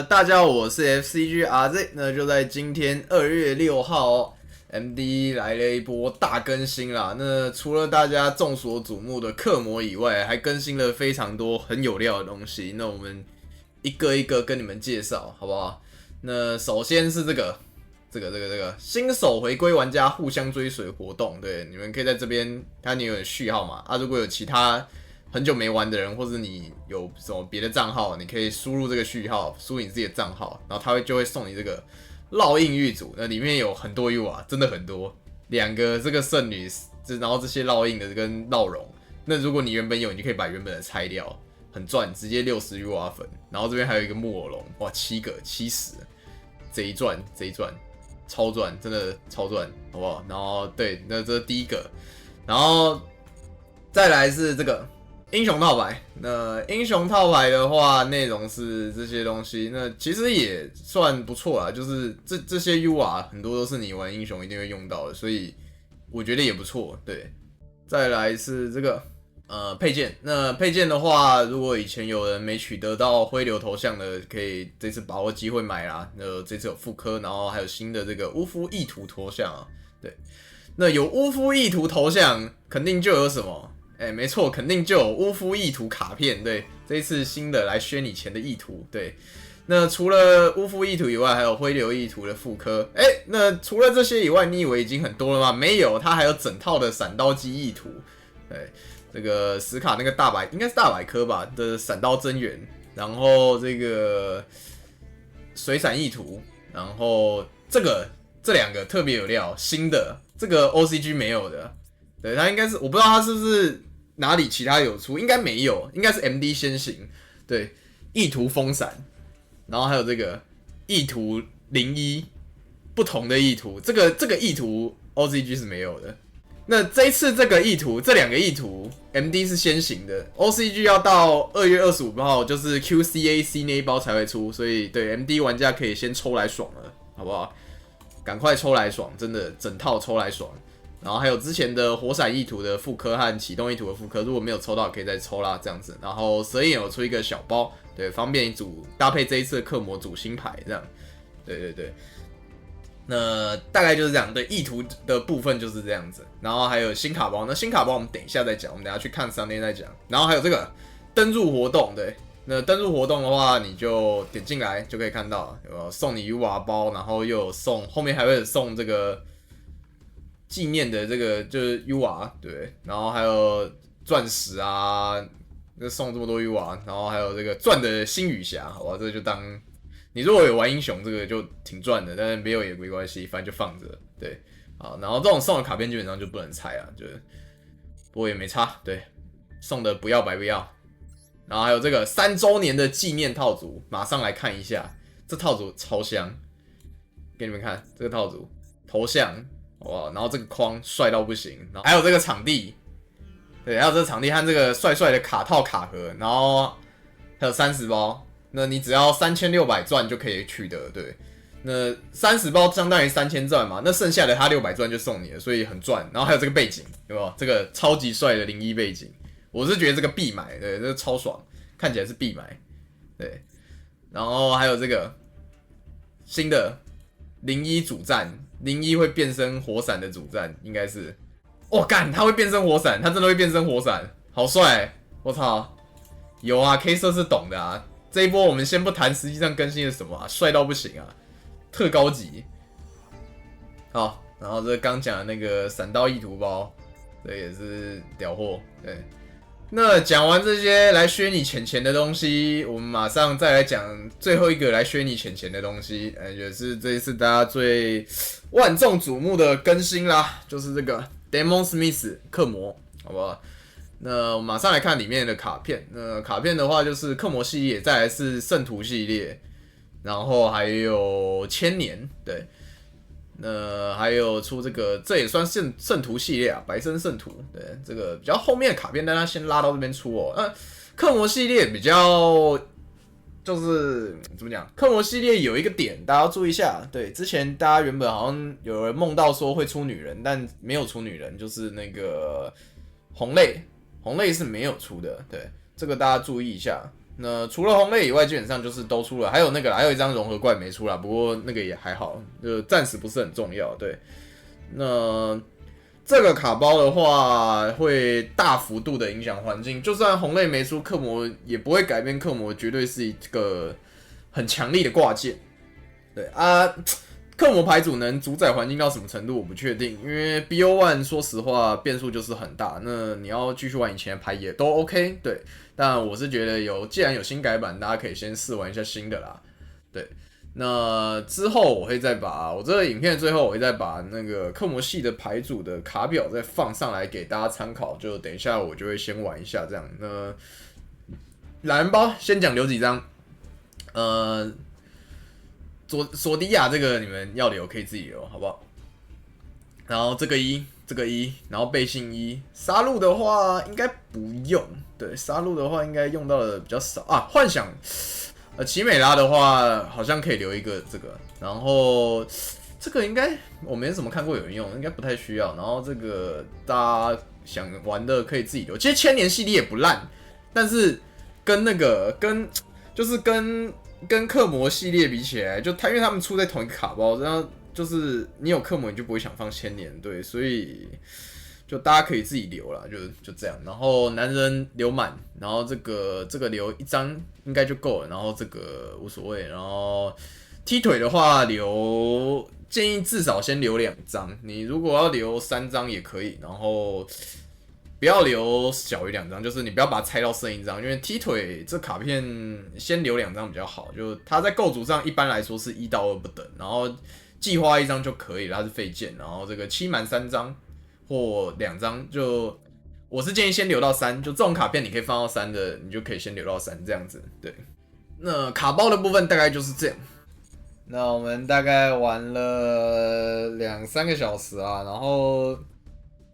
大家好，我是 FCG RZ，那就在今天2月6号，MD 来了一波大更新啦。那除了大家众所瞩目的刻模以外，还更新了非常多很有料的东西。那我们一个一个跟你们介绍，好不好？那首先是这个新手回归玩家互相追随活动，对，你们可以在这边看你有序号嘛。如果有其他很久没玩的人，或者你有什么别的账号，你可以输入这个序号，输你自己的账号，然后他就会送你这个烙印玉组。那里面有很多 U 啊，真的很多，2个这个圣女，然后这些烙印的跟烙绒。那如果你原本有，你就可以把原本的拆掉，很赚，直接60 U 粉。然后这边还有一个木偶龙，哇，7个70，贼赚，超赚，真的超赚，好不好？然后对，那这是第一个，然后再来是这个。英雄套牌，那英雄套牌的话，内容是这些东西，那其实也算不错啦。就是这些 UR 很多都是你玩英雄一定会用到的，所以我觉得也不错。对，再来是这个配件，那配件的话，如果以前有人没取得到灰流头像的，可以这次把握机会买啦。那这次有复刻，然后还有新的这个巫夫意图头像啊。对，那有巫夫意图头像，肯定就有什么？没错，肯定就有巫夫意图卡片。对，这一次新的来削你钱的意图。对，那除了巫夫意图以外，还有灰流意图的复刻。那除了这些以外，你以为已经很多了吗？没有，它还有整套的闪刀机意图。对，这个史卡那个应该是大百科吧的闪刀增援，然后这个水闪意图，然后这2个特别有料，新的这个 OCG 没有的。对，它应该是我不知道它是不是哪里其他有出，应该没有，应该是 MD 先行。对，意图风闪，然后还有这个意图01，不同的意图，这个意图 OCG 是没有的。那这一次这个意图，这2个意图 MD 是先行的 ，OCG 要到2月25号，就是 QCAC 那一包才会出，所以对 MD 玩家可以先抽来爽了，好不好？赶快抽来爽，真的整套抽来爽。然后还有之前的火闪意图的复刻和启动意图的复刻，如果没有抽到可以再抽啦，这样子。然后蛇眼有出一个小包，对，方便你搭配这一次的刻模组新牌这样。对，那大概就是这样。对，意图的部分就是这样子。然后还有新卡包，那新卡包我们等一下再讲，我们等一下去看商店再讲。然后还有这个登入活动，对，那登入活动的话，你就点进来就可以看到，有送你 UR 包，然后又有送，后面还会送这个。纪念的这个就是 UR 对，然后还有钻石啊，就送这么多 UR， 然后还有这个钻的星雨侠，好吧，这就当你如果有玩英雄，这个就挺赚的，但是没有也没关系，反正就放着，对，好，然后这种送的卡片基本上就不能拆啊，就是不过也没差，对，送的不要白不要，然后还有这个3周年的纪念套组，马上来看一下，这套组超香，给你们看这个套组头像。哇，然后这个框帅到不行，然后还有这个场地，对，还有这个场地和这个帅帅的卡套卡盒，然后还有30包，那你只要3600钻就可以取得，对，那30包相当于3000钻嘛，那剩下的他600钻就送你了，所以很赚。然后还有这个背景，有没有？这个超级帅的01背景，我是觉得这个必买，对，这个超爽，看起来是必买，对，然后还有这个新的01主战。01会变身火闪的主战应该是，干，他会变身火闪，他真的会变身火闪，好帅！我操，有啊 ，K 社是懂的啊。这一波我们先不谈实际上更新了什么啊，帅到不行啊，特高级。好，然后这刚讲的那个闪刀意图包，这也是屌货，对。那讲完这些来削你钱的东西，我们马上再来讲最后一个来削你钱的东西，也是这一次大家最万众瞩目的更新啦，就是这个 Demon Smith 刻模，好不好？那我马上来看里面的卡片。那卡片的话就是刻模系列，再来是圣徒系列，然后还有千年，对。那还有出这个，这也算圣徒系列啊，白身圣徒。对，这个比较后面的卡片，但它先拉到这边出哦。刻模系列比较就是怎么讲？刻模系列有一个点，大家要注意一下。对，之前大家原本好像有人梦到说会出女人，但没有出女人，就是那个红泪是没有出的。对，这个大家注意一下。那除了红类以外，基本上就是都出了，还有那个啦，还有一张融合怪没出啦，不过那个也还好，就暂时不是很重要。对，那这个卡包的话，会大幅度的影响环境，就算红类没出，克魔也不会改变克魔，绝对是一个很强力的挂件。对啊。克魔牌组能主宰环境到什么程度，我不确定，因为 BO1 说实话变数就是很大。那你要继续玩以前的牌也都 OK， 对。但我是觉得既然有新改版，大家可以先试玩一下新的啦。对，那之后我会再把我这个影片的最后，我会再把那个克魔系的牌组的卡表再放上来给大家参考。就等一下我就会先玩一下这样。那懒人包先讲留几张，索迪亚这个你们要留可以自己留，好不好？然后这个一，然后背信一，杀戮的话应该不用，对，杀戮的话应该用到的比较少啊。幻想，奇美拉的话好像可以留一个这个，然后这个应该我没怎么看过有人用，应该不太需要。然后这个大家想玩的可以自己留，其实千年系列也不烂，但是跟克魔系列比起来，因为他们出在同一个卡包，然后就是你有克魔，你就不会想放千年，对，所以就大家可以自己留啦，就这样。然后男人留满，然后这个留一张应该就够了，然后这个无所谓。然后踢腿的话建议至少先留2张，你如果要留3张也可以，然后不要留小于2张，就是你不要把它拆到剩1张，因为踢腿这卡片先留2张比较好，就它在构筑上一般来说是1到2不等，然后计花1张就可以了，它是废件，然后这个期满3张或2张，就我是建议先留到3，就这种卡片你可以放到3的，你就可以先留到3这样子，对。那卡包的部分大概就是这样。那我们大概玩了2-3个小时啊，然后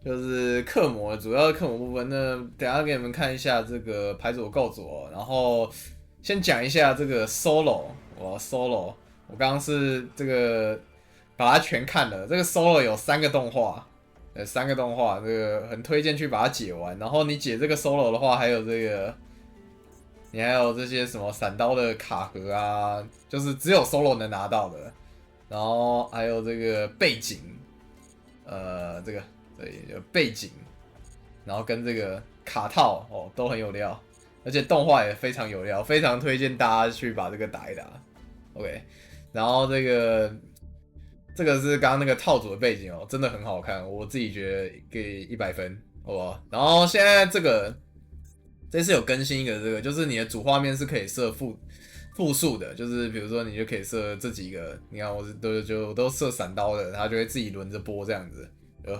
就是克魔，主要的克魔部分。那等一下给你们看一下这个牌组构筑哦，然后先讲一下这个 solo， 我刚刚是这个把它全看了，这个 solo 有3个动画，3个动画，这个很推荐去把它解完。然后你解这个 solo 的话，还有这些什么闪刀的卡盒啊，就是只有 solo 能拿到的。然后还有这个背景，这个有背景，然后跟这个卡套哦都很有料，而且动画也非常有料，非常推荐大家去把这个打一打。OK， 然后这个是刚刚那个套组的背景哦，真的很好看，我自己觉得给100分，好不好？然后现在这次有更新一个就是你的主画面是可以设复数的，就是比如说你就可以设这几个，你看我都设闪刀的，它就会自己轮着播这样子，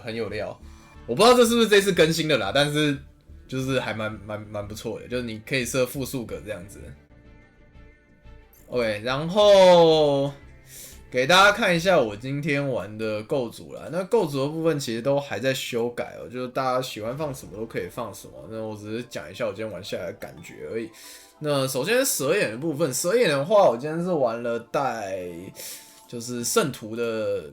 很有料。我不知道这是不是这次更新的啦，但是就是还蛮不错的，就是你可以设复数个这样子。OK， 然后给大家看一下我今天玩的构筑啦。那构筑的部分其实都还在修改哦，就是大家喜欢放什么都可以放什么。那我只是讲一下我今天玩下来的感觉而已。那首先蛇眼的部分，蛇眼的话，我今天是玩了就是圣徒的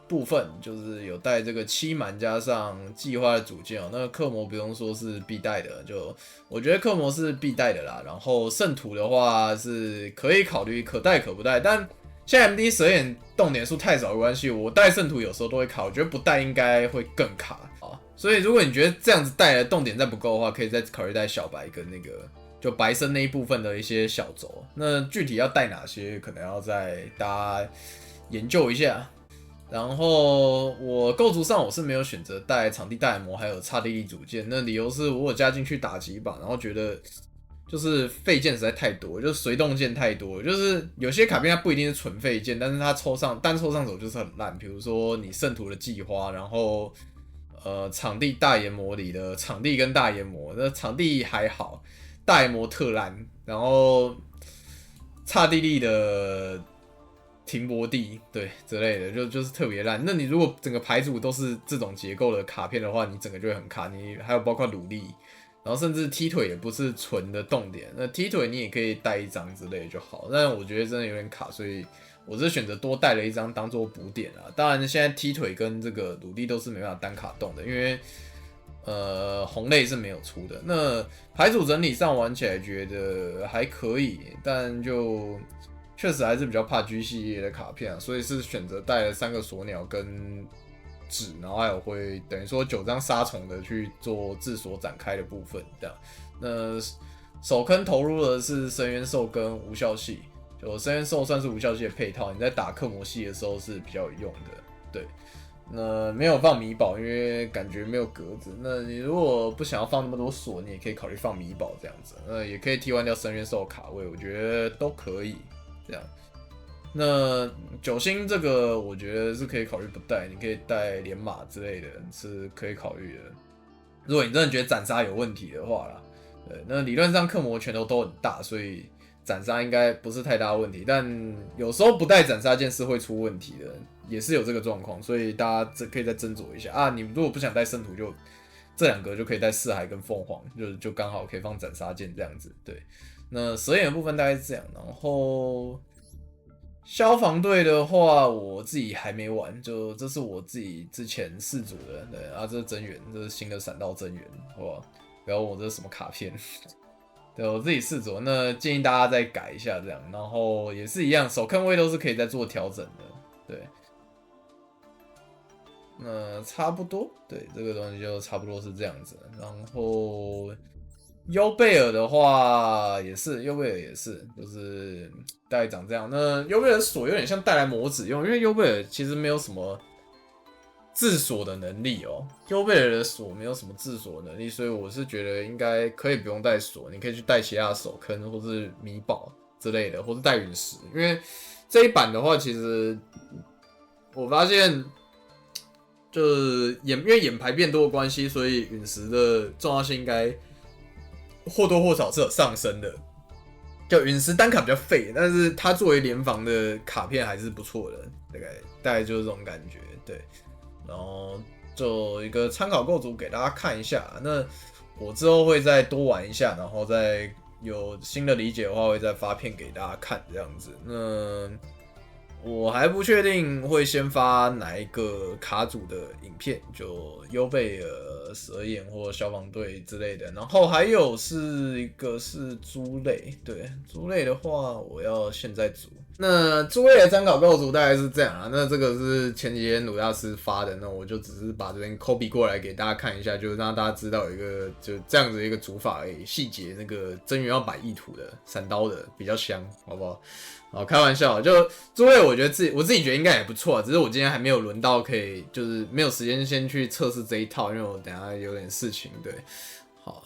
部分，就是有带这个七蛮加上计划的组件哦。那个克魔不用说是必带的，就我觉得克魔是必带的啦。然后圣徒的话是可以考虑可带可不带，但现在 MD 蛇眼动点数太少的关系，我带圣徒有时候都会卡，我觉得不带应该会更卡啊。所以如果你觉得这样子带的动点再不够的话，可以再考虑带小白跟那个就白身那一部分的一些小轴。那具体要带哪些，可能要再大家研究一下。然后我构筑上我是没有选择带场地大眼魔还有差地力组件，那理由是我有加进去打几把，然后觉得就是废件实在太多，就是随动件太多，就是有些卡片它不一定是纯废件，但是它单抽上手就是很烂。比如说你圣徒的计花，然后场地大研磨里的场地跟大研磨，那场地还好，大研磨特烂，然后差地力的停泊地对之类的，就是特别烂。那你如果整个牌组都是这种结构的卡片的话，你整个就会很卡。你还有包括努力，然后甚至踢腿也不是纯的动点，那踢腿你也可以带1张之类就好。但我觉得真的有点卡，所以我是选择多带了1张当做补点啊。当然现在踢腿跟这个努力都是没办法单卡动的，因为红类是没有出的。那牌组整体上玩起来觉得还可以，但就确实还是比较怕 G 系列的卡片啊，所以是选择带了3个锁鸟跟纸，然后还有会等于说9张杀虫的去做自锁展开的部分这样。那首坑投入的是深渊兽跟无效系，就深渊兽算是无效系的配套，你在打克魔系的时候是比较有用的，对。那没有放米宝，因为感觉没有格子。那你如果不想要放那么多锁，你也可以考虑放米宝这样子。那也可以替换掉深渊兽卡位，我觉得都可以这样。那9星这个我觉得是可以考虑不带，你可以带连马之类的，是可以考虑的。如果你真的觉得斩杀有问题的话啦，对，那理论上克魔拳头都很大，所以斩杀应该不是太大的问题。但有时候不带斩杀剑是会出问题的。也是有这个状况，所以大家可以再斟酌一下啊。你如果不想带圣徒，就这2个就可以带四海跟凤凰，就刚好可以放斩杀剑这样子。对，那蛇眼的部分大概是这样。然后消防队的话，我自己还没玩，就这是我自己之前试组的，对啊，这是真源，这是新的闪道真源，好不好？不要问我这是什么卡片。对，我自己试组，那建议大家再改一下这样。然后也是一样，手坑位都是可以再做调整的，对。那差不多，对，这个东西就差不多是这样子。然后优贝尔的话也是，优贝尔也是，就是大概长这样。那优贝尔锁有点像带来魔指用，因为优贝尔其实没有什么自锁的能力哦。优贝尔的锁没有什么自锁能力，所以我是觉得应该可以不用带锁，你可以去带其他的手坑或是米宝之类的，或是带陨石。因为这一版的话，其实我发现。就是因为眼牌变多的关系，所以陨石的重要性应该或多或少是有上升的。就陨石单卡比较废，但是它作为联防的卡片还是不错的，大概就是这种感觉。对，然后就一个参考构筑给大家看一下。那我之后会再多玩一下，然后再有新的理解的话，会再发片给大家看这样子。那我还不确定会先发哪一个卡组的影片，就优贝尔、蛇眼或消防队之类的。然后还有一个是猪类，对，猪类的话我要现在组。那猪类的参考构筑大概是这样啊。那这个是前几天鲁大师发的，那我就只是把这边 copy 过来给大家看一下，就是让大家知道有一个就这样子的一个组法而已。细节那个真源要摆意图的，闪刀的比较香，好不好？好，开玩笑，就诸位，我觉得我自己觉得应该也不错啊，只是我今天还没有轮到可以，就是没有时间先去测试这一套，因为我等一下有点事情。对，好，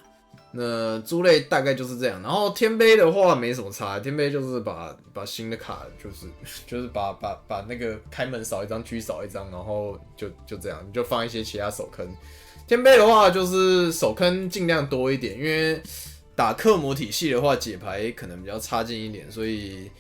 那猪类大概就是这样。然后天杯的话没什么差，天杯就是把新的卡就是把那个开门少一张，G 少一张，然后就这样，就放一些其他手坑。天杯的话就是手坑尽量多一点，因为打克魔体系的话解牌可能比较差劲一点，所以。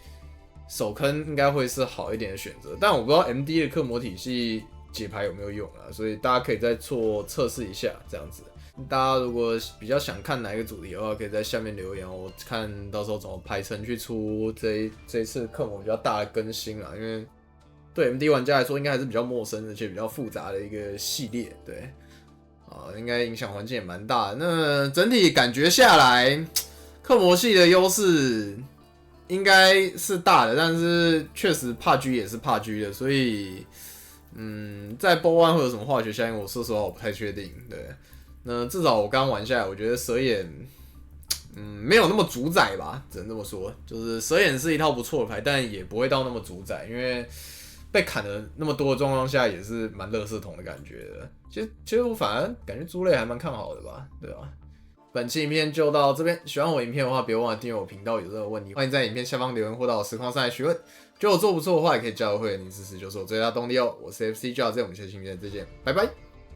手坑应该会是好一点的选择，但我不知道 MD 的克魔体系解牌有没有用啊，所以大家可以再做测试一下，这样子。大家如果比较想看哪一个主题的话，可以在下面留言，我看到时候怎么排程去出这一次克魔比较大的更新啦，因为对 MD 玩家来说应该还是比较陌生而且比较复杂的一个系列，对，啊，应该影响环境也蛮大的。那整体感觉下来，克魔系的优势。应该是大的，但是确实怕 G 也是怕 G 的，所以在波湾会有什么化学效应，我说实话我不太确定。对，那至少我刚玩下来，我觉得蛇眼没有那么主宰吧，只能这么说。就是蛇眼是一套不错的牌，但也不会到那么主宰，因为被砍了那么多的状况下，也是蛮垃圾桶的感觉的。其实我反而感觉猪类还蛮看好的吧，对吧？本期影片就到这边，喜欢我影片的话，别忘了订阅我频道。有任何问题，欢迎在影片下方留言或到我实况上来询问。觉得我做不错的话，也可以加入会员，你支持就是我最大动力哦。我是 FC 就到这，我们下期影片再见，拜拜。